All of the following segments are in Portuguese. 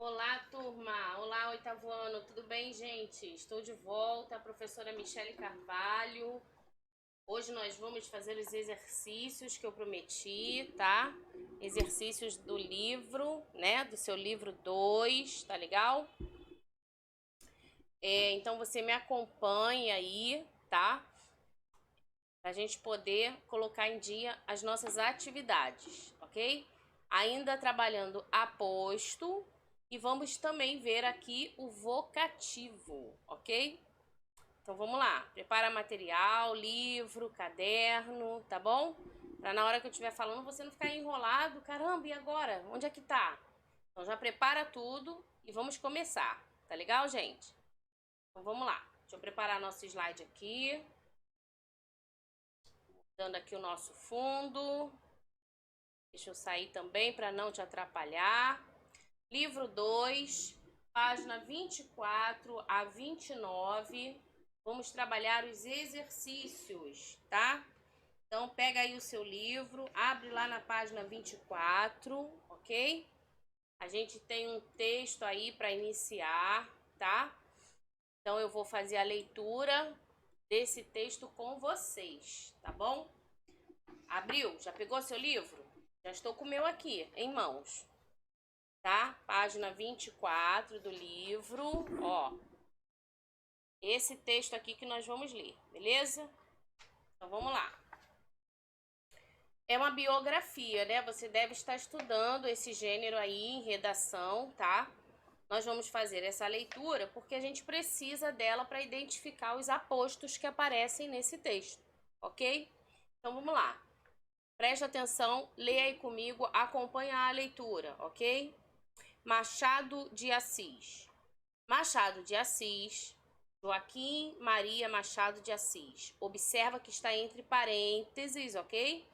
Olá, turma! Olá, oitavo ano, tudo bem, gente? Estou de volta, a professora Michele Carvalho. Hoje nós vamos fazer os exercícios que eu prometi, tá? Exercícios do livro, né? Do seu livro 2, tá legal? Então você me acompanha aí, tá? Pra gente poder colocar em dia as nossas atividades, ok? Ainda trabalhando aposto e vamos também ver aqui o vocativo, ok? Então vamos lá, prepara material, livro, caderno, tá bom? Pra na hora que eu estiver falando você não ficar enrolado, caramba, e agora? Onde é que tá? Então já prepara tudo e vamos começar, tá legal, gente? Então vamos lá, deixa eu preparar nosso slide aqui, dando aqui o nosso fundo. Deixa eu sair também para não te atrapalhar. Livro 2, página 24 a 29. Vamos trabalhar os exercícios, tá? Então, pega aí o seu livro, abre lá na página 24, ok? A gente tem um texto aí para iniciar, tá? Então, eu vou fazer a leitura desse texto com vocês, tá bom? Abriu? Já pegou seu livro? Já estou com o meu aqui, em mãos. Tá? Página 24 do livro, ó. Esse texto aqui que nós vamos ler, beleza? Então vamos lá. É uma biografia, né? Você deve estar estudando esse gênero aí em redação, tá? Nós vamos fazer essa leitura porque a gente precisa dela para identificar os apostos que aparecem nesse texto, ok? Então vamos lá. Preste atenção, leia aí comigo, acompanha a leitura, ok? Machado de Assis. Machado de Assis, Joaquim Maria Machado de Assis. Observa que está entre parênteses, ok?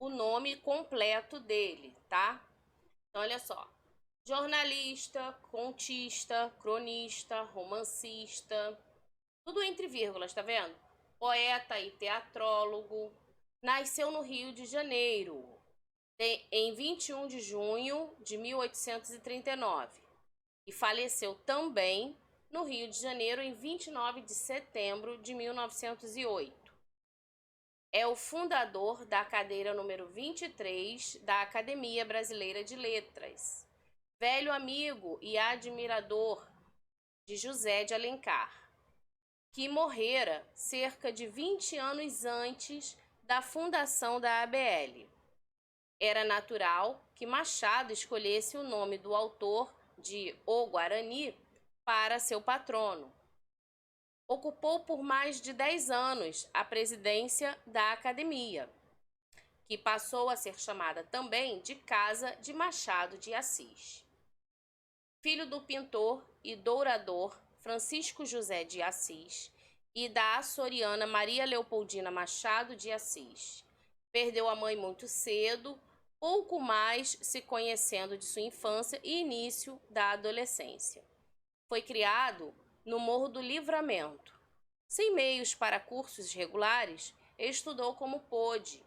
O nome completo dele, tá? Então, olha só. Jornalista, contista, cronista, romancista, tudo entre vírgulas, tá vendo? Poeta e teatrólogo. Nasceu no Rio de Janeiro, em 21 de junho de 1839. E faleceu também no Rio de Janeiro em 29 de setembro de 1908. É o fundador da cadeira número 23 da Academia Brasileira de Letras. Velho amigo e admirador de José de Alencar, que morrera cerca de 20 anos antes da fundação da ABL. Era natural que Machado escolhesse o nome do autor de O Guarani para seu patrono. Ocupou por mais de 10 anos a presidência da Academia, que passou a ser chamada também de Casa de Machado de Assis. Filho do pintor e dourador Francisco José de Assis e da açoriana Maria Leopoldina Machado de Assis. Perdeu a mãe muito cedo, pouco mais se conhecendo de sua infância e início da adolescência. Foi criado no Morro do Livramento. Sem meios para cursos regulares, estudou como pôde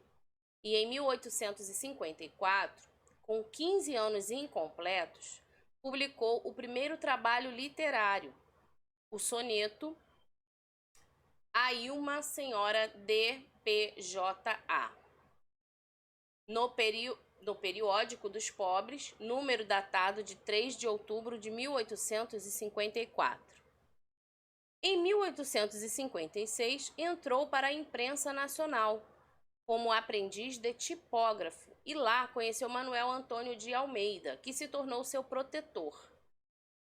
e em 1854, com 15 anos incompletos, publicou o primeiro trabalho literário, o soneto A Ilma Senhora de P.J.A. No periódico dos pobres, número datado de 3 de outubro de 1854. Em 1856, entrou para a imprensa nacional como aprendiz de tipógrafo e lá conheceu Manuel Antônio de Almeida, que se tornou seu protetor.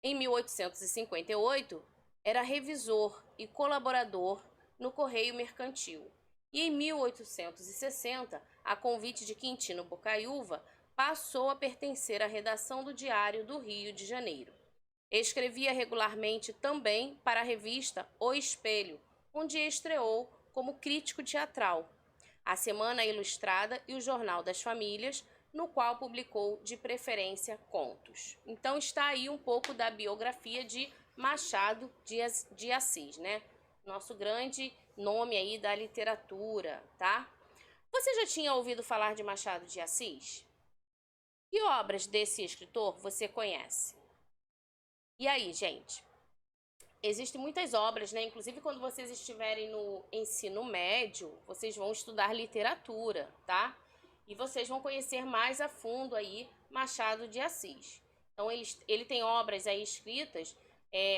Em 1858, era revisor e colaborador no Correio Mercantil. E em 1860, a convite de Quintino Bocaiúva, passou a pertencer à redação do Diário do Rio de Janeiro. Escrevia regularmente também para a revista O Espelho, onde estreou como crítico teatral, a Semana Ilustrada e o Jornal das Famílias, no qual publicou de preferência contos. Então está aí um pouco da biografia de Machado de Assis, né? Nosso grande nome aí da literatura, tá? Você já tinha ouvido falar de Machado de Assis? Que obras desse escritor você conhece? E aí, gente? Existem muitas obras, né? Inclusive, quando vocês estiverem no ensino médio, vocês vão estudar literatura, tá? E vocês vão conhecer mais a fundo aí Machado de Assis. Então, ele tem obras aí escritas,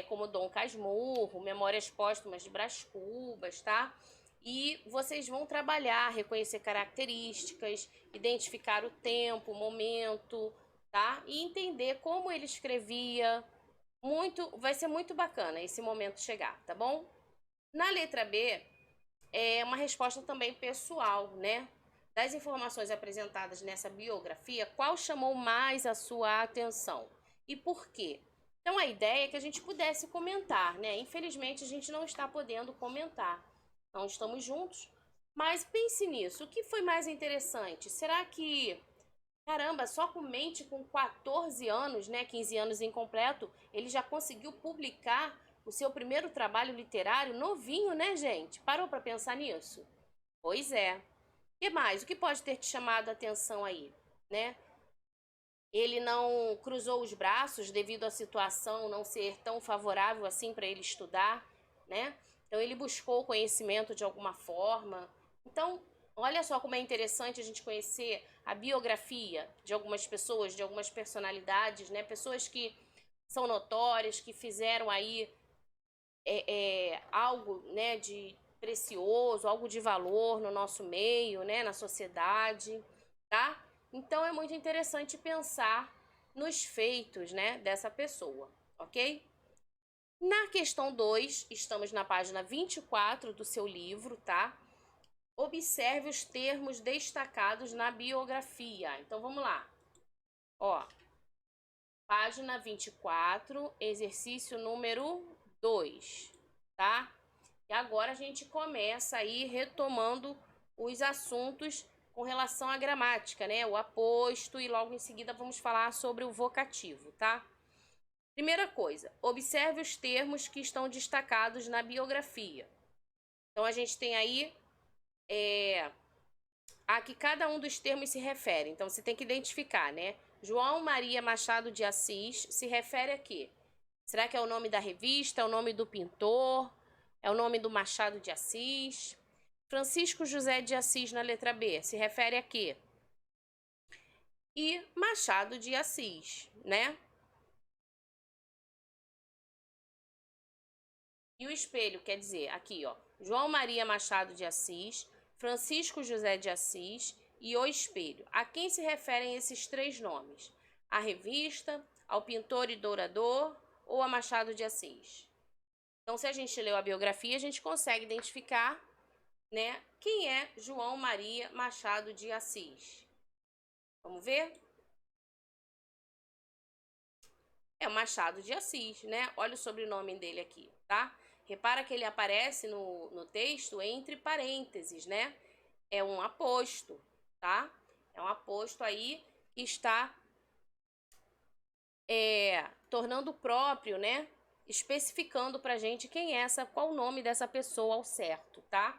como Dom Casmurro, Memórias Póstumas de Brás Cubas, tá? E vocês vão trabalhar, reconhecer características, identificar o tempo, o momento, tá? E entender como ele escrevia. Vai ser muito bacana esse momento chegar, tá bom? Na letra B, é uma resposta também pessoal, né? Das informações apresentadas nessa biografia, qual chamou mais a sua atenção? E por quê? Então, a ideia é que a gente pudesse comentar, né? Infelizmente, a gente não está podendo comentar. Não estamos juntos. Mas pense nisso. O que foi mais interessante? Será que, caramba, só com mente com 14 anos, né? 15 anos incompleto, ele já conseguiu publicar o seu primeiro trabalho literário novinho, né, gente? Parou para pensar nisso? Pois é. O que mais? O que pode ter te chamado a atenção aí, né? Ele não cruzou os braços devido à situação não ser tão favorável assim para ele estudar, né? Então ele buscou conhecimento de alguma forma. Então, olha só como é interessante a gente conhecer a biografia de algumas pessoas, de algumas personalidades, né? Pessoas que são notórias, que fizeram aí algo, né, de precioso, algo de valor no nosso meio, né, na sociedade, tá? Então é muito interessante pensar nos feitos, né, dessa pessoa, ok? Na questão 2, estamos na página 24 do seu livro, tá? Observe os termos destacados na biografia. Então vamos lá. Ó, página 24, exercício número 2, tá? E agora a gente começa aí retomando os assuntos com relação à gramática, né? O aposto e logo em seguida vamos falar sobre o vocativo, tá? Primeira coisa, observe os termos que estão destacados na biografia. Então a gente tem aí a que cada um dos termos se refere. Então você tem que identificar, né? João Maria Machado de Assis se refere a quê? Será que é o nome da revista, é o nome do pintor, é o nome do Machado de Assis? Francisco José de Assis na letra B se refere a quê? E Machado de Assis, né? E o espelho quer dizer aqui, ó, João Maria Machado de Assis, Francisco José de Assis e o espelho. A quem se referem esses três nomes? A revista, ao pintor e dourador ou a Machado de Assis? Então, se a gente leu a biografia, a gente consegue identificar, né, quem é João Maria Machado de Assis. Vamos ver? É o Machado de Assis, né? Olha o sobrenome dele aqui, tá? Repara que ele aparece no texto entre parênteses, né? É um aposto, tá? É um aposto aí que está tornando próprio, né? Especificando pra gente quem é essa, qual o nome dessa pessoa ao certo, tá?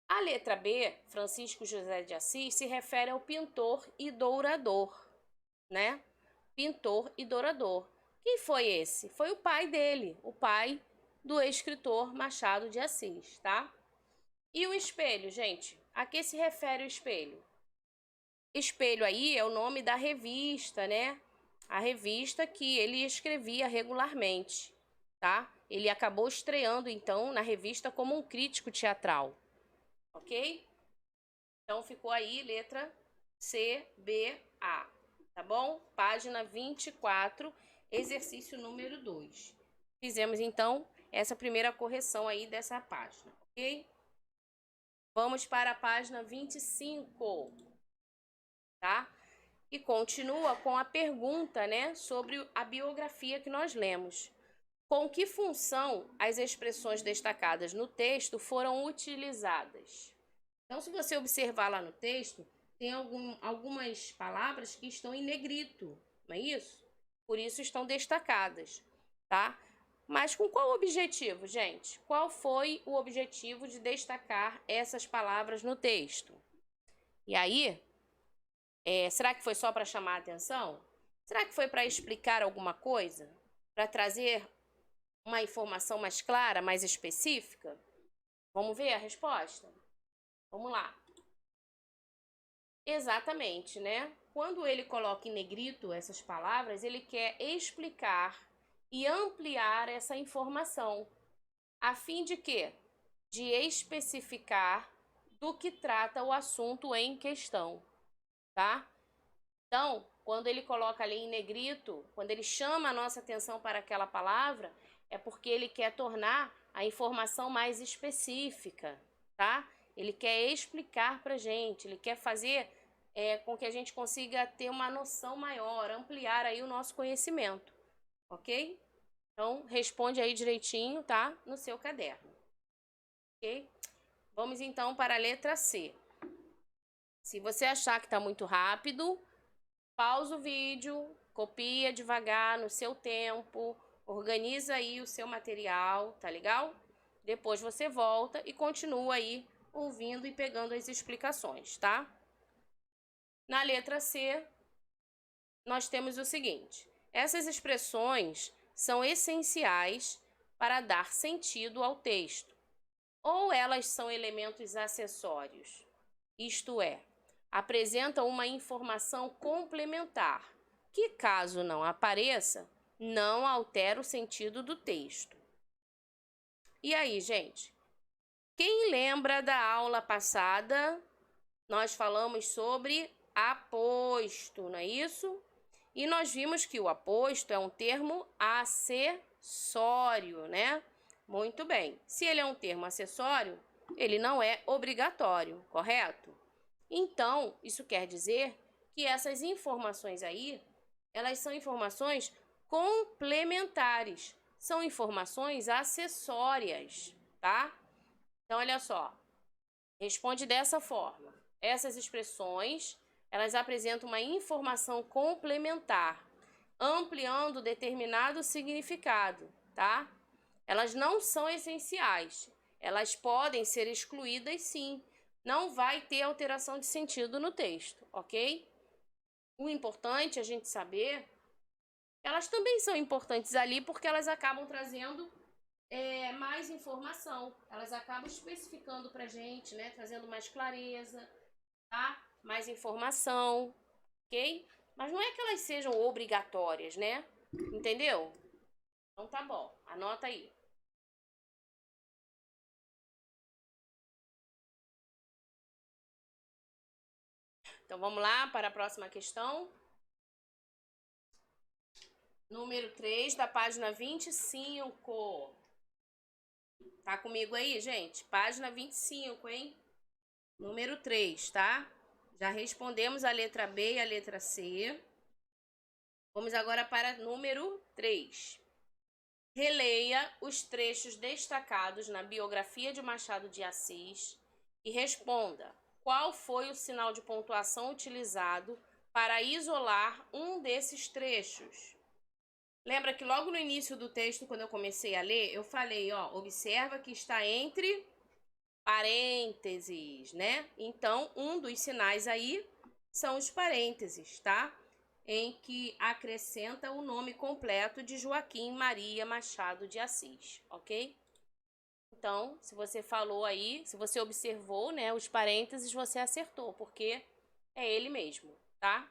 A letra B, Francisco José de Assis, se refere ao pintor e dourador, né? Pintor e dourador. Quem foi esse? Foi o pai dele, o pai do escritor Machado de Assis, tá? E o espelho, gente? A que se refere o espelho? Espelho aí é o nome da revista, né? A revista que ele escrevia regularmente, tá? Ele acabou estreando, então, na revista como um crítico teatral, ok? Então, ficou aí letra C, B, A, tá bom? Página 24, exercício número 2. Fizemos, então, essa primeira correção aí dessa página, ok? Vamos para a página 25, tá? E continua com a pergunta, né, sobre a biografia que nós lemos. Com que função as expressões destacadas no texto foram utilizadas? Então, se você observar lá no texto, tem algumas palavras que estão em negrito, não é isso? Por isso estão destacadas, tá? Mas com qual objetivo, gente? Qual foi o objetivo de destacar essas palavras no texto? E aí, será que foi só para chamar a atenção? Será que foi para explicar alguma coisa? para trazer uma informação mais clara, mais específica? Vamos ver a resposta? Vamos lá. Exatamente, né? Quando ele coloca em negrito essas palavras, ele quer explicar e ampliar essa informação, a fim de quê? De especificar do que trata o assunto em questão, tá? Então, quando ele coloca ali em negrito, quando ele chama a nossa atenção para aquela palavra, é porque ele quer tornar a informação mais específica, tá? Ele quer explicar para a gente, ele quer fazer com que a gente consiga ter uma noção maior, ampliar aí o nosso conhecimento, ok? Então, responde aí direitinho, tá? No seu caderno, ok? Vamos então para a letra C. Se você achar que está muito rápido, pausa o vídeo, copia devagar no seu tempo, organiza aí o seu material, tá legal? Depois você volta e continua aí ouvindo e pegando as explicações, tá? Na letra C, nós temos o seguinte: essas expressões são essenciais para dar sentido ao texto, ou elas são elementos acessórios, isto é, apresentam uma informação complementar, que, caso não apareça, não altera o sentido do texto. E aí, gente? Quem lembra da aula passada? Nós falamos sobre aposto, não é isso? E nós vimos que o aposto é um termo acessório, né? Muito bem. Se ele é um termo acessório, ele não é obrigatório, correto? Então, isso quer dizer que essas informações aí, elas são informações complementares, são informações acessórias, tá? Então, olha só, responde dessa forma. Essas expressões, elas apresentam uma informação complementar, ampliando determinado significado, tá? Elas não são essenciais, elas podem ser excluídas sim, não vai ter alteração de sentido no texto, ok? O importante é a gente saber, elas também são importantes ali porque elas acabam trazendo mais informação, elas acabam especificando pra gente, né? Trazendo mais clareza, tá? Mais informação, ok? Mas não é que elas sejam obrigatórias, né? Entendeu? Então tá bom, anota aí. Então vamos lá para a próxima questão. Número 3 da página 25. Tá comigo aí, gente? Página 25, hein? Número 3, tá? Já respondemos a letra B e a letra C. Vamos agora para número 3. Releia os trechos destacados na biografia de Machado de Assis e responda qual foi o sinal de pontuação utilizado para isolar um desses trechos. Lembra que logo no início do texto, quando eu comecei a ler, eu falei, ó, observa que está entre parênteses, né? Então, um dos sinais aí são os parênteses, tá? Em que acrescenta o nome completo de Joaquim Maria Machado de Assis, ok? Então, se você falou aí, se você observou, né, os parênteses, você acertou, porque é ele mesmo, tá?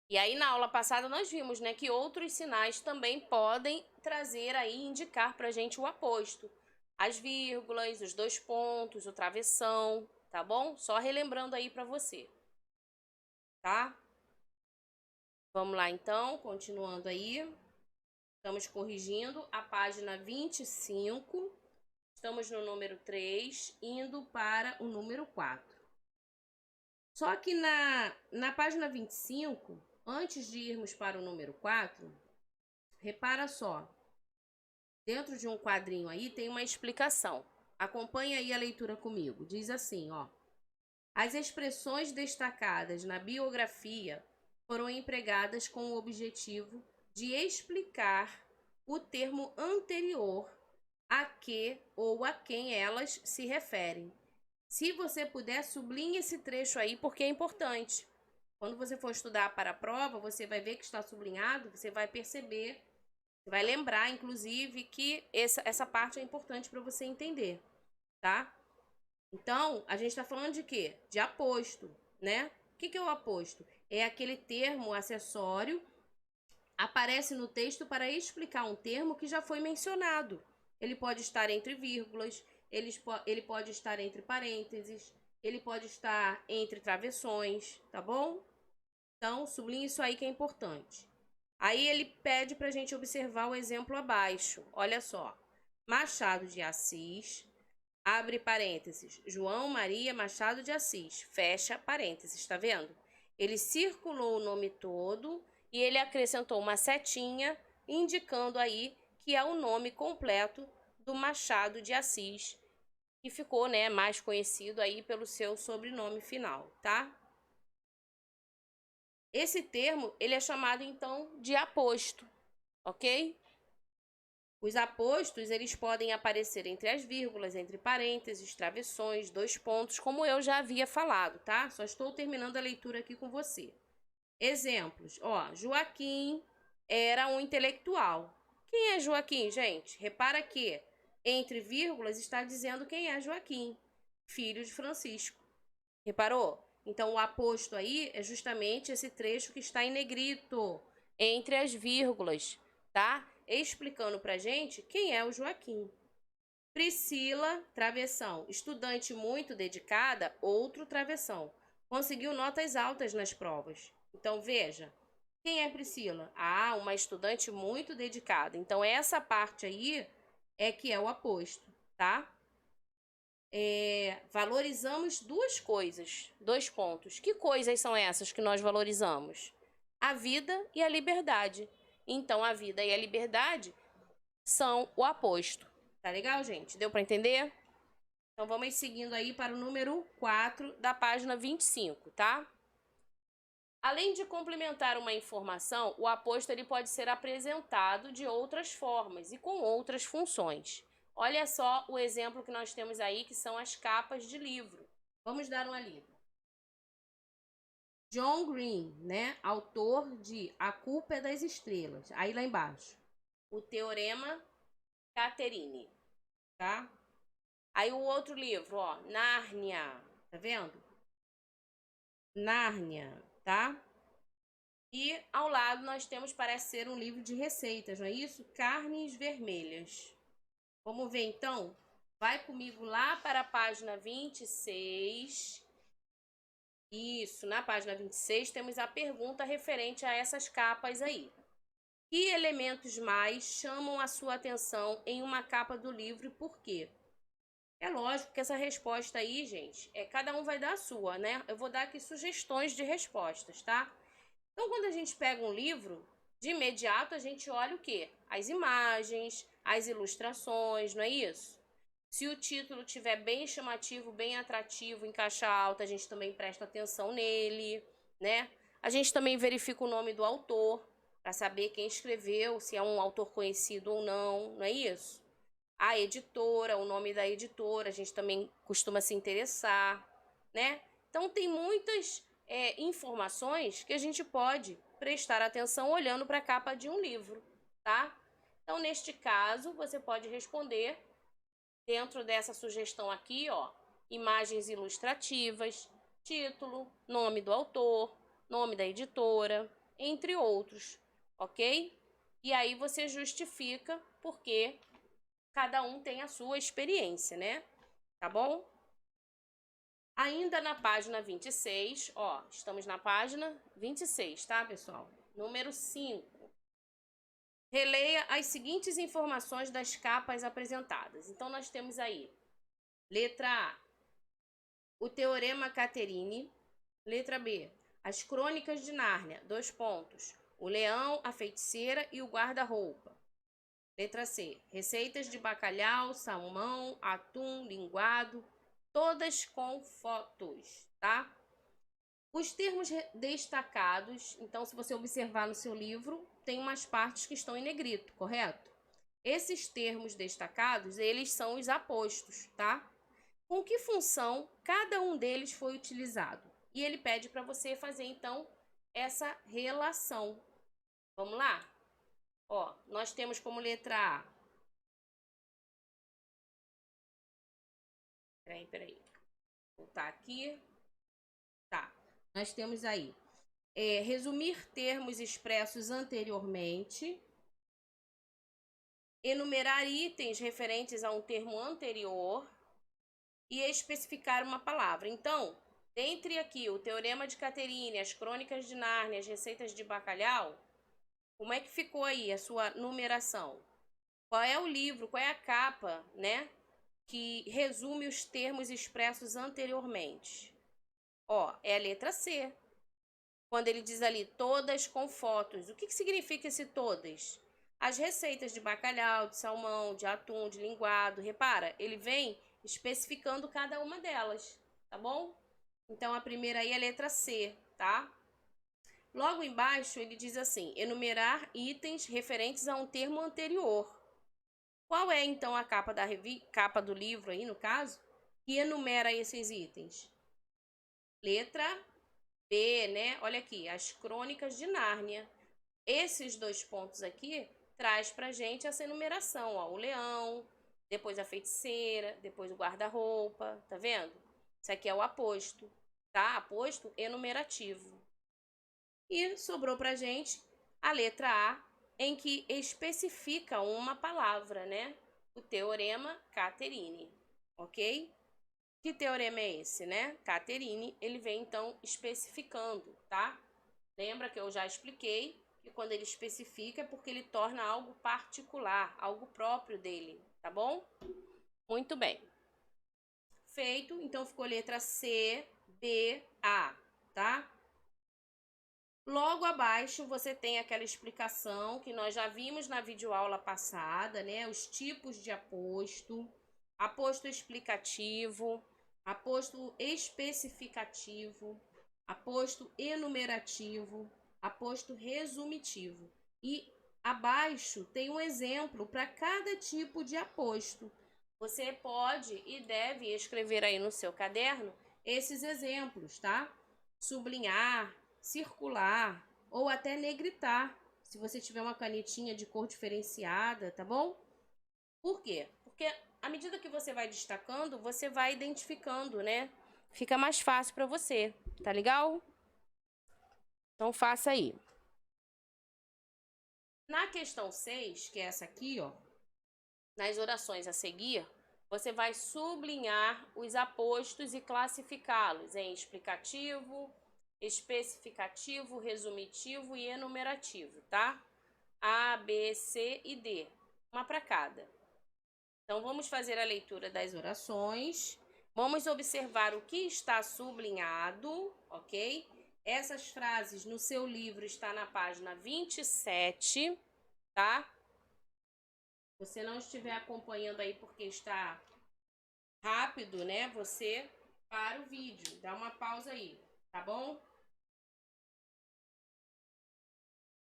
E aí, na aula passada, nós vimos, né, que outros sinais também podem trazer aí, indicar pra gente o aposto. As vírgulas, os dois pontos, o travessão, tá bom? Só relembrando aí pra você, tá? Vamos lá, então, continuando aí. Estamos corrigindo a página 25. Estamos no número 3, indo para o número 4. Só que na página 25, antes de irmos para o número 4, repara só. Dentro de um quadrinho aí tem uma explicação. Acompanha aí a leitura comigo. Diz assim, ó. As expressões destacadas na biografia foram empregadas com o objetivo de explicar o termo anterior a que ou a quem elas se referem. Se você puder, sublinhe esse trecho aí porque é importante. Quando você for estudar para a prova, você vai ver que está sublinhado, você vai perceber Você vai lembrar, inclusive, que essa parte é importante para você entender, tá? Então, a gente está falando de quê? De aposto, né? O que é o aposto? É aquele termo acessório, aparece no texto para explicar um termo que já foi mencionado. Ele pode estar entre vírgulas, ele pode estar entre parênteses, ele pode estar entre travessões, tá bom? Então, sublinhe isso aí que é importante. Aí ele pede para a gente observar o exemplo abaixo. Olha só. Machado de Assis, abre parênteses, João Maria Machado de Assis, fecha parênteses, tá vendo? Ele circulou o nome todo e ele acrescentou uma setinha indicando aí que é o nome completo do Machado de Assis, que ficou, né, mais conhecido aí pelo seu sobrenome final, tá? Esse termo, ele é chamado então de aposto, ok? Os apostos, eles podem aparecer entre as vírgulas, entre parênteses, travessões, dois pontos, como eu já havia falado, tá? Só estou terminando a leitura aqui com você. Exemplos, ó, Joaquim era um intelectual. Quem é Joaquim, gente? Repara que entre vírgulas está dizendo quem é Joaquim, filho de Francisco. Reparou? Então, o aposto aí é justamente esse trecho que está em negrito, entre as vírgulas, tá? Explicando pra gente quem é o Joaquim. Priscila, travessão. Estudante muito dedicada, outro travessão. Conseguiu notas altas nas provas. Então, veja, quem é Priscila? Ah, uma estudante muito dedicada. Então, essa parte aí é que é o aposto, tá? Valorizamos duas coisas, dois pontos. Que coisas são essas que nós valorizamos? A vida e a liberdade. Então, a vida e a liberdade são o aposto. Tá legal, gente? Deu para entender? Então, vamos seguindo aí para o número 4 da página 25, tá? Além de complementar uma informação, o aposto ele pode ser apresentado de outras formas e com outras funções. Olha só o exemplo que nós temos aí, que são as capas de livro. Vamos dar uma lida. John Green, né? Autor de A Culpa é das Estrelas. Aí lá embaixo. O Teorema Caterine, tá? Aí o outro livro, ó, Nárnia, tá vendo? Nárnia, tá? E ao lado nós temos, parece ser um livro de receitas, não é isso? Carnes vermelhas. Vamos ver então? Vai comigo lá para a página 26. Isso, na página 26 temos a pergunta referente a essas capas aí. Que elementos mais chamam a sua atenção em uma capa do livro e por quê? É lógico que essa resposta aí, gente, cada um vai dar a sua, né? Eu vou dar aqui sugestões de respostas, tá? Então, quando a gente pega um livro, de imediato a gente olha o quê? As imagens, as ilustrações, não é isso? Se o título tiver bem chamativo, bem atrativo, em caixa alta, a gente também presta atenção nele, né? A gente também verifica o nome do autor, para saber quem escreveu, se é um autor conhecido ou não é isso? A editora, o nome da editora, a gente também costuma se interessar, né? Então, tem muitas informações que a gente pode prestar atenção olhando para a capa de um livro, tá? Então, neste caso, você pode responder dentro dessa sugestão aqui, ó, imagens ilustrativas, título, nome do autor, nome da editora, entre outros, ok? E aí você justifica porque cada um tem a sua experiência, né? Tá bom? Ainda na página 26, ó, estamos na página 26, tá, pessoal? Número 5. Releia as seguintes informações das capas apresentadas. Então, nós temos aí, letra A, o Teorema Caterine. Letra B, as Crônicas de Nárnia, dois pontos, o Leão, a Feiticeira e o Guarda-Roupa. Letra C, receitas de bacalhau, salmão, atum, linguado, todas com fotos, tá? Os termos destacados, então, se você observar no seu livro, tem umas partes que estão em negrito, correto? Esses termos destacados, eles são os apostos, tá? Com que função cada um deles foi utilizado? E ele pede para você fazer, então, essa relação. Vamos lá? Ó, nós temos como letra A. Peraí. Vou voltar aqui. Tá. Nós temos aí. Resumir termos expressos anteriormente. Enumerar itens referentes a um termo anterior. E especificar uma palavra. Então, dentre aqui o Teorema de Caterine, as Crônicas de Nárnia, as Receitas de Bacalhau, como é que ficou aí a sua numeração? Qual é o livro, qual é a capa, né, que resume os termos expressos anteriormente? Ó, é a letra C. Quando ele diz ali todas com fotos, o que significa esse todas? As receitas de bacalhau, de salmão, de atum, de linguado, repara, ele vem especificando cada uma delas, tá bom? Então a primeira aí é a letra C, tá? Logo embaixo ele diz assim: enumerar itens referentes a um termo anterior. Qual é então a capa capa do livro aí, no caso, que enumera esses itens? Letra B, né? Olha aqui, as Crônicas de Nárnia. Esses dois pontos aqui traz pra gente essa enumeração, ó, o leão, depois a feiticeira, depois o guarda-roupa, tá vendo? Isso aqui é o aposto, tá? Aposto enumerativo. E sobrou pra gente a letra A, em que especifica uma palavra, né? O teorema Caterine, ok? Que teorema é esse, né? Caterine, ele vem então especificando, tá? Lembra que eu já expliquei que quando ele especifica é porque ele torna algo particular, algo próprio dele, tá bom? Muito bem. Feito, então ficou letra C, B, A, tá? Logo abaixo você tem aquela explicação que nós já vimos na videoaula passada, né? Os tipos de aposto, aposto explicativo, aposto especificativo, aposto enumerativo, aposto resumitivo. E abaixo tem um exemplo para cada tipo de aposto. Você pode e deve escrever aí no seu caderno esses exemplos, tá? Sublinhar, circular ou até negritar, se você tiver uma canetinha de cor diferenciada, tá bom? Por quê? Porque à medida que você vai destacando, você vai identificando, né? Fica mais fácil para você, tá legal? Então faça aí. Na questão 6, que é essa aqui, ó, nas orações a seguir, você vai sublinhar os apostos e classificá-los em explicativo, especificativo, resumitivo e enumerativo, tá? A, B, C e D, uma para cada. Então, vamos fazer a leitura das orações. Vamos observar o que está sublinhado, ok? Essas frases no seu livro está na página 27, tá? Se você não estiver acompanhando aí porque está rápido, né? Você para o vídeo, dá uma pausa aí, tá bom?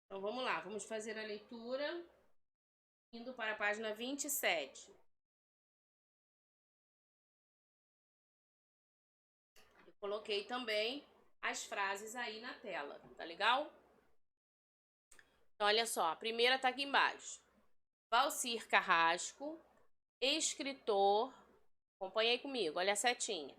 Então vamos lá, vamos fazer a leitura indo para a página 27. Eu coloquei também as frases aí na tela, tá legal? Então olha só, a primeira tá aqui embaixo. Valcir Carrasco, escritor, acompanha aí comigo, olha a setinha.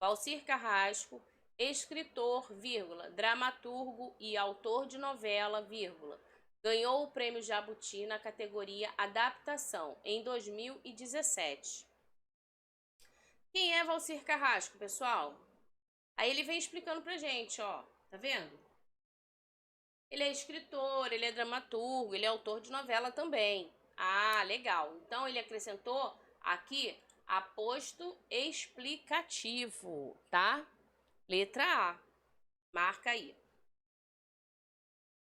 Valcir Carrasco, escritor, vírgula, dramaturgo e autor de novela, vírgula, ganhou o prêmio Jabuti na categoria Adaptação em 2017. Quem é Valcir Carrasco, pessoal? Aí ele vem explicando pra gente, ó, tá vendo? Ele é escritor, ele é dramaturgo, ele é autor de novela também. Ah, legal. Então ele acrescentou aqui aposto explicativo, tá? Letra A. Marca aí.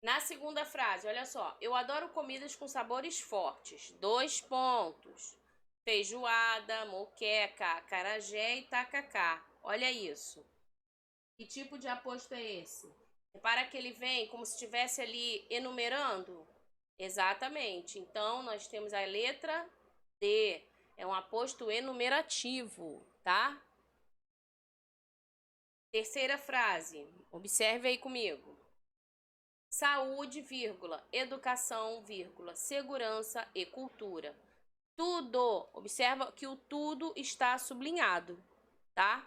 Na segunda frase, olha só. Eu adoro comidas com sabores fortes. 2 pontos. Feijoada, moqueca, acarajé e tacacá. Olha isso. Que tipo de aposto é esse? Repara que ele vem como se estivesse ali enumerando. Exatamente. Então, nós temos a letra D. É um aposto enumerativo, tá? Terceira frase. Observe aí comigo. saúde, vírgula, educação, vírgula, segurança e cultura. Tudo, observa que o tudo está sublinhado, tá?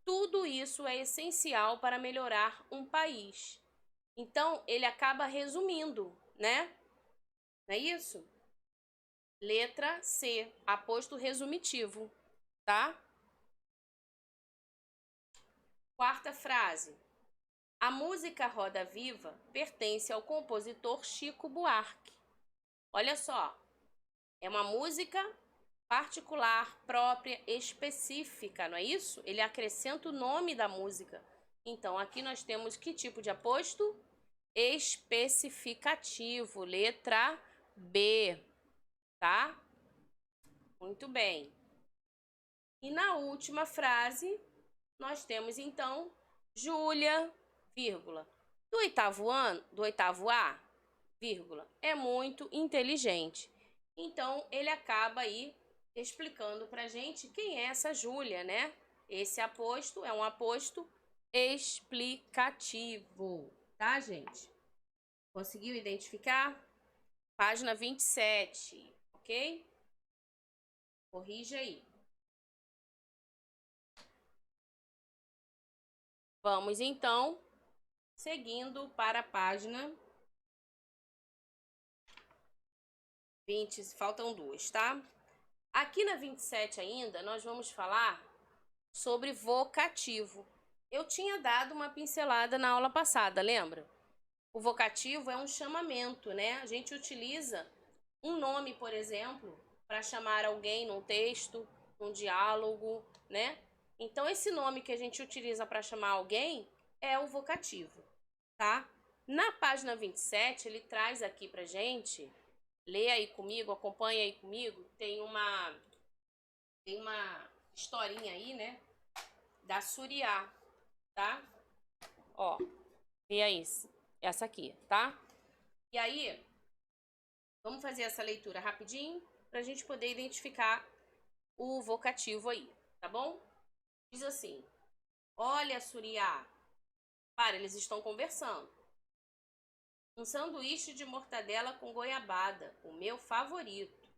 Tudo isso é essencial para melhorar um país. Então, ele acaba resumindo, né? Não é isso? Letra C, aposto resumitivo, tá? Quarta frase. A música Roda Viva pertence ao compositor Chico Buarque. Olha só, é uma música particular, própria, específica, não é isso? Ele acrescenta o nome da música. Então, aqui nós temos que tipo de aposto? Especificativo, letra B, tá? Muito bem. E na última frase, nós temos então Júlia, vírgula, do oitavo A, vírgula, é muito inteligente. Então, ele acaba aí explicando pra gente quem é essa Júlia, né? Esse aposto é um aposto explicativo, tá, gente? Conseguiu identificar? Página 27, ok? Corrija aí. Vamos, então, seguindo para a página 20, faltam duas, tá? Aqui na 27 ainda, nós vamos falar sobre vocativo. Eu tinha dado uma pincelada na aula passada, lembra? O vocativo é um chamamento, né? A gente utiliza um nome, por exemplo, para chamar alguém num texto, num diálogo, né? Então, esse nome que a gente utiliza para chamar alguém é o vocativo, tá? Na página 27, ele traz aqui pra gente, lê aí comigo, acompanha aí comigo, tem uma historinha aí, né? Da Suriá, tá? Ó, e aí, essa aqui, tá? E aí, vamos fazer essa leitura rapidinho pra gente poder identificar o vocativo aí, tá bom? Diz assim: olha, Suriá, para, eles estão conversando. Um sanduíche de mortadela com goiabada, o meu favorito.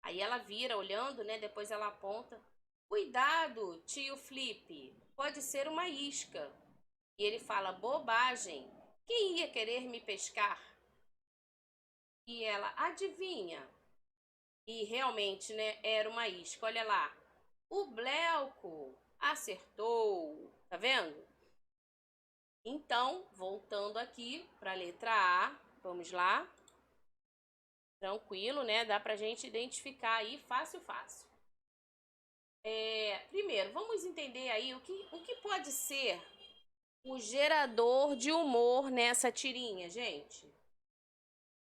Aí ela vira olhando, né? Depois ela aponta. Cuidado, tio Flip, pode ser uma isca. E ele fala, bobagem, quem ia querer me pescar? E ela, adivinha? E realmente, né, era uma isca. Olha lá, o Bleuco acertou, tá vendo? Então, voltando aqui para a letra A, vamos lá. Tranquilo, né? Dá pra gente identificar aí fácil. Primeiro, vamos entender aí o que pode ser o gerador de humor nessa tirinha, gente.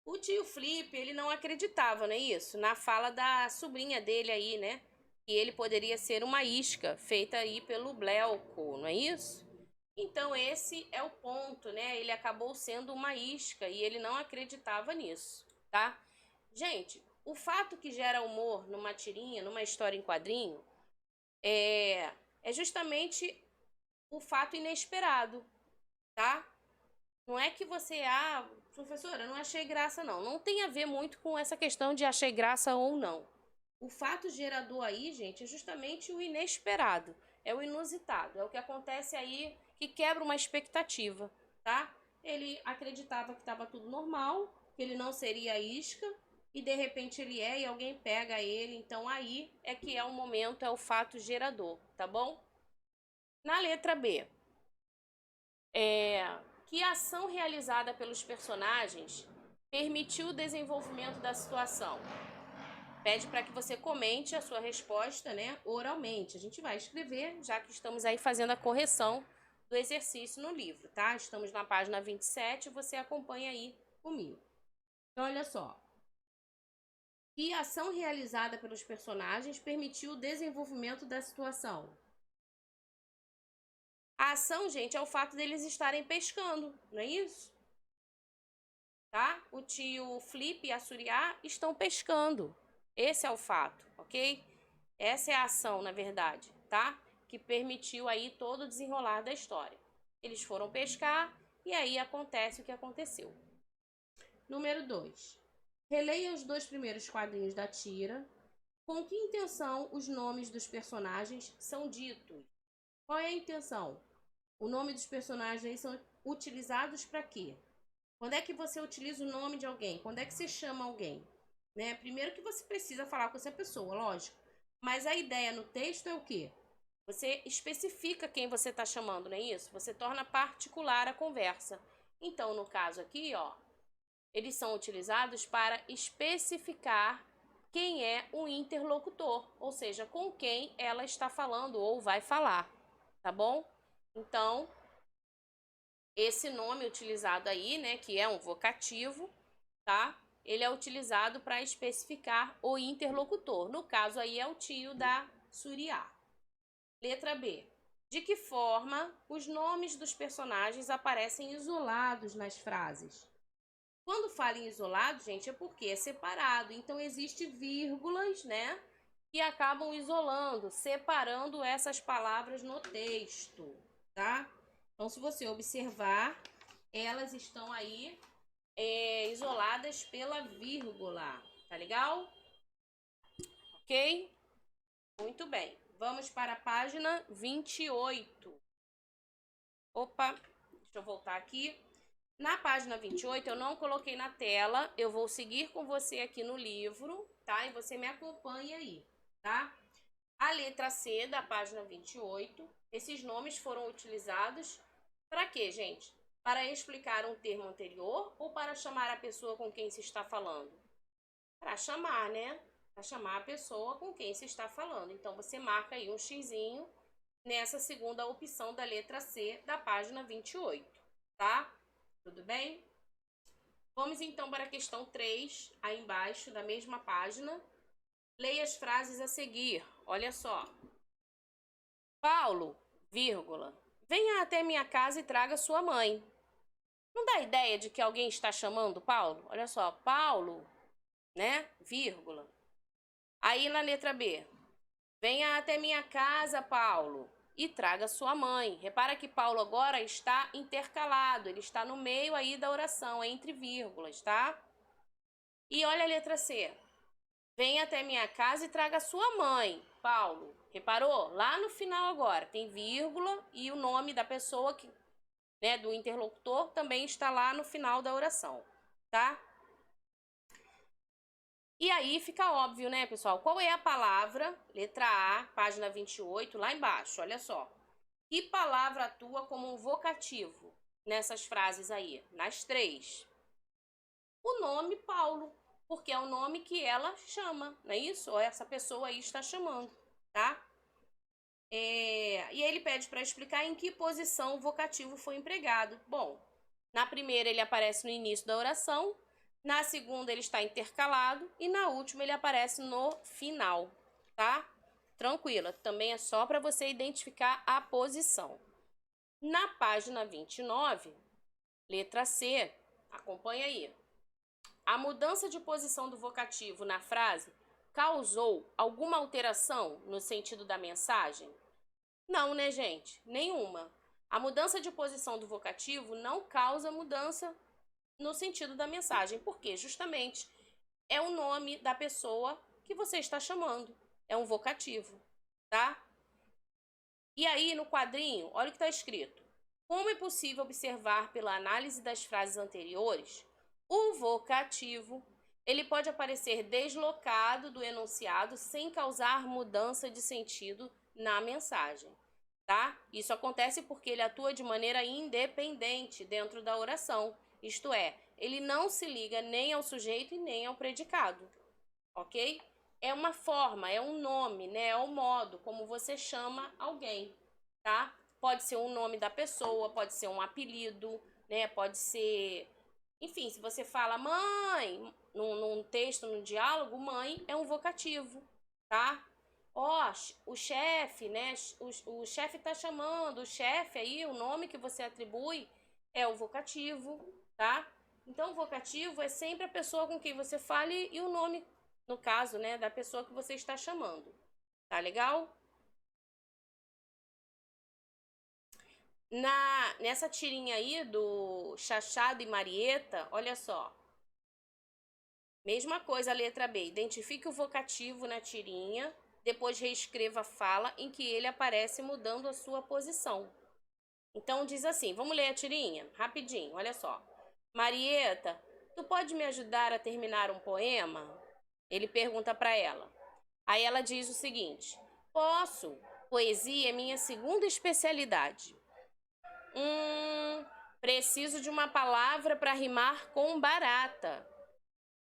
O tio Flip, ele não acreditava, não é isso? Na fala da sobrinha dele aí, né? Que ele poderia ser uma isca feita aí pelo Bleuco, não é isso? Então, esse é o ponto, né? Ele acabou sendo uma isca e ele não acreditava nisso, tá? Gente, o fato que gera humor numa tirinha, numa história em quadrinho, é justamente o fato inesperado, tá? Não é que você, professora, eu não achei graça, não. Não tem a ver muito com essa questão de achei graça ou não. O fato gerador aí, gente, é justamente o inesperado, é o inusitado, é o que acontece aí que quebra uma expectativa, tá? Ele acreditava que estava tudo normal, que ele não seria isca, e de repente ele é e alguém pega ele, então aí é que é o momento, é o fato gerador, tá bom? Na letra B, que ação realizada pelos personagens permitiu o desenvolvimento da situação? Pede para que você comente a sua resposta, né, oralmente. A gente vai escrever, já que estamos aí fazendo a correção do exercício no livro, tá? Estamos na página 27, você acompanha aí comigo. Então, olha só. Que ação realizada pelos personagens permitiu o desenvolvimento da situação? A ação, gente, é o fato deles estarem pescando, não é isso? Tá? O tio Flip e a Suriá estão pescando. Esse é o fato, ok? Essa é a ação, na verdade, tá? Que permitiu aí todo o desenrolar da história. Eles foram pescar e aí acontece o que aconteceu. Número 2. Releia os 2 primeiros quadrinhos da tira. Com que intenção os nomes dos personagens são ditos? Qual é a intenção? O nome dos personagens são utilizados para quê? Quando é que você utiliza o nome de alguém? Quando é que você chama alguém? Né? Primeiro que você precisa falar com essa pessoa, lógico. Mas a ideia no texto é o quê? Você especifica quem você está chamando, não é isso? Você torna particular a conversa. Então, no caso aqui, ó, eles são utilizados para especificar quem é o interlocutor, ou seja, com quem ela está falando ou vai falar, tá bom? Então, esse nome utilizado aí, né, que é um vocativo, tá? Ele é utilizado para especificar o interlocutor. No caso aí é o tio da Suriá. Letra B. De que forma os nomes dos personagens aparecem isolados nas frases? Quando fala em isolado, gente, é porque é separado. Então, existem vírgulas, né, que acabam isolando, separando essas palavras no texto, tá? Então, se você observar, elas estão aí isoladas pela vírgula, tá legal? Ok? Muito bem. Vamos para a página 28. Opa, deixa eu voltar aqui. Na página 28, eu não coloquei na tela, eu vou seguir com você aqui no livro, tá? E você me acompanha aí, tá? A letra C da página 28, esses nomes foram utilizados para quê, gente? Para explicar um termo anterior ou para chamar a pessoa com quem se está falando? Para chamar, né? Para chamar a pessoa com quem se está falando. Então, você marca aí um xizinho nessa segunda opção da letra C da página 28, tá? Tudo bem? Vamos então para a questão 3, aí embaixo da mesma página. Leia as frases a seguir. Olha só. Paulo, vírgula, venha até minha casa e traga sua mãe. Não dá ideia de que alguém está chamando Paulo? Olha só, Paulo, né? Vírgula. Aí na letra B. Venha até minha casa, Paulo, e traga sua mãe. Repara que Paulo agora está intercalado, ele está no meio aí da oração, entre vírgulas, tá? E olha a letra C. Venha até minha casa e traga sua mãe, Paulo. Reparou? Lá no final agora tem vírgula e o nome da pessoa que, né, do interlocutor também está lá no final da oração, tá? E aí fica óbvio, né, pessoal? Qual é a palavra? Letra A, página 28, lá embaixo, olha só. Que palavra atua como um vocativo nessas frases aí? Nas 3. O nome Paulo, porque é o nome que ela chama, não é isso? Ou essa pessoa aí está chamando, tá? E aí ele pede para explicar em que posição o vocativo foi empregado. Bom, na primeira ele aparece no início da oração, na segunda ele está intercalado e na última ele aparece no final, tá? Tranquila, também é só para você identificar a posição. Na página 29, letra C, acompanha aí. A mudança de posição do vocativo na frase causou alguma alteração no sentido da mensagem? Não, né, gente? Nenhuma. A mudança de posição do vocativo não causa mudança no sentido da mensagem, porque justamente é o nome da pessoa que você está chamando. É um vocativo, tá? E aí, no quadrinho, olha o que está escrito. Como é possível observar pela análise das frases anteriores, o vocativo ele pode aparecer deslocado do enunciado sem causar mudança de sentido na mensagem, tá? Isso acontece porque ele atua de maneira independente dentro da oração, isto é, ele não se liga nem ao sujeito e nem ao predicado, ok? É uma forma, é um nome, né? É o modo como você chama alguém, tá? Pode ser um nome da pessoa, pode ser um apelido, né? Pode ser... Enfim, se você fala mãe, num texto, num diálogo, mãe é um vocativo, tá? Ó, o chefe, né? O chefe tá chamando, o chefe aí, o nome que você atribui é o vocativo, tá? Então, o vocativo é sempre a pessoa com quem você fale e o nome, no caso, né, da pessoa que você está chamando. Tá legal? Nessa tirinha aí do Chachado e Marieta, olha só. Mesma coisa a letra B. Identifique o vocativo na tirinha, depois reescreva a fala em que ele aparece mudando a sua posição. Então diz assim, vamos ler a tirinha? Rapidinho, olha só. Marieta, tu pode me ajudar a terminar um poema? Ele pergunta para ela. Aí ela diz o seguinte: posso. Poesia é minha segunda especialidade. Preciso de uma palavra para rimar com barata.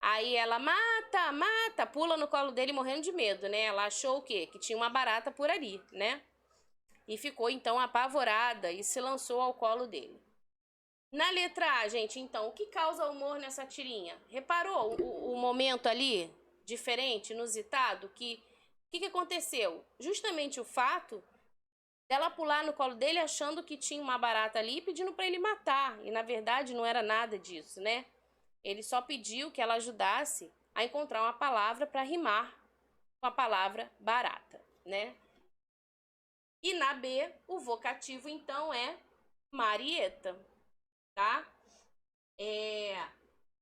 Aí ela mata, mata, pula no colo dele morrendo de medo, né? Ela achou o quê? Que tinha uma barata por ali, né? E ficou então apavorada e se lançou ao colo dele. Na letra A, gente, então, o que causa humor nessa tirinha? Reparou o momento ali, diferente, inusitado, que aconteceu? Justamente o fato dela pular no colo dele achando que tinha uma barata ali e pedindo para ele matar. E na verdade não era nada disso, né? Ele só pediu que ela ajudasse a encontrar uma palavra para rimar com a palavra barata, né? E na B, o vocativo então é Marieta, tá?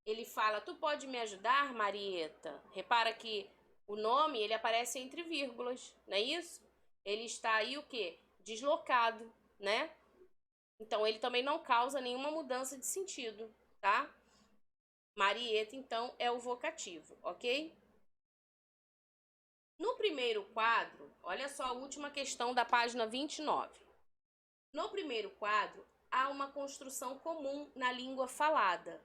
Ele fala, tu pode me ajudar, Marieta? Repara que o nome, ele aparece entre vírgulas, não é isso? Ele está aí o quê? Deslocado, né? Então, ele também não causa nenhuma mudança de sentido, tá? Marieta, então, é o vocativo, ok? No primeiro quadro, olha só a última questão da página 29. No primeiro quadro, há uma construção comum na língua falada,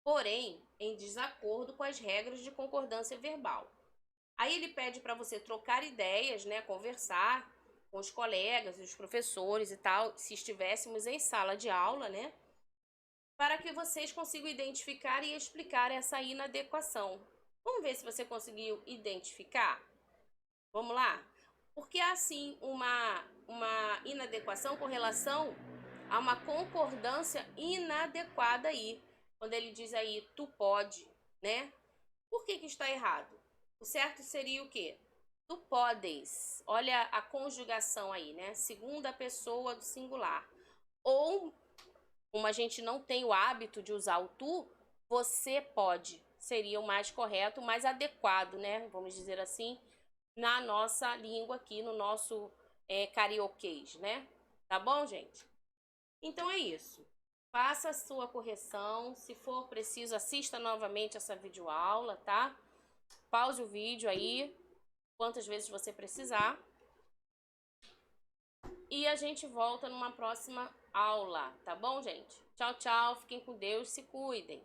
porém em desacordo com as regras de concordância verbal. Aí ele pede para você trocar ideias, né, conversar com os colegas e os professores e tal, se estivéssemos em sala de aula, né, para que vocês consigam identificar e explicar essa inadequação. Vamos ver se você conseguiu identificar? Vamos lá? Porque há sim uma inadequação com relação a uma concordância inadequada aí. Quando ele diz aí, tu pode, né? Por que está errado? O certo seria o quê? Tu podes. Olha a conjugação aí, né? Segunda pessoa do singular. Ou, como a gente não tem o hábito de usar o tu, você pode. Seria o mais correto, o mais adequado, né? Vamos dizer assim, na nossa língua aqui, no nosso carioquês, né? Tá bom, gente? Então é isso. Faça a sua correção. Se for preciso, assista novamente essa videoaula, tá? Pause o vídeo aí, quantas vezes você precisar. E a gente volta numa próxima aula, tá bom, gente? Tchau, tchau. Fiquem com Deus, se cuidem.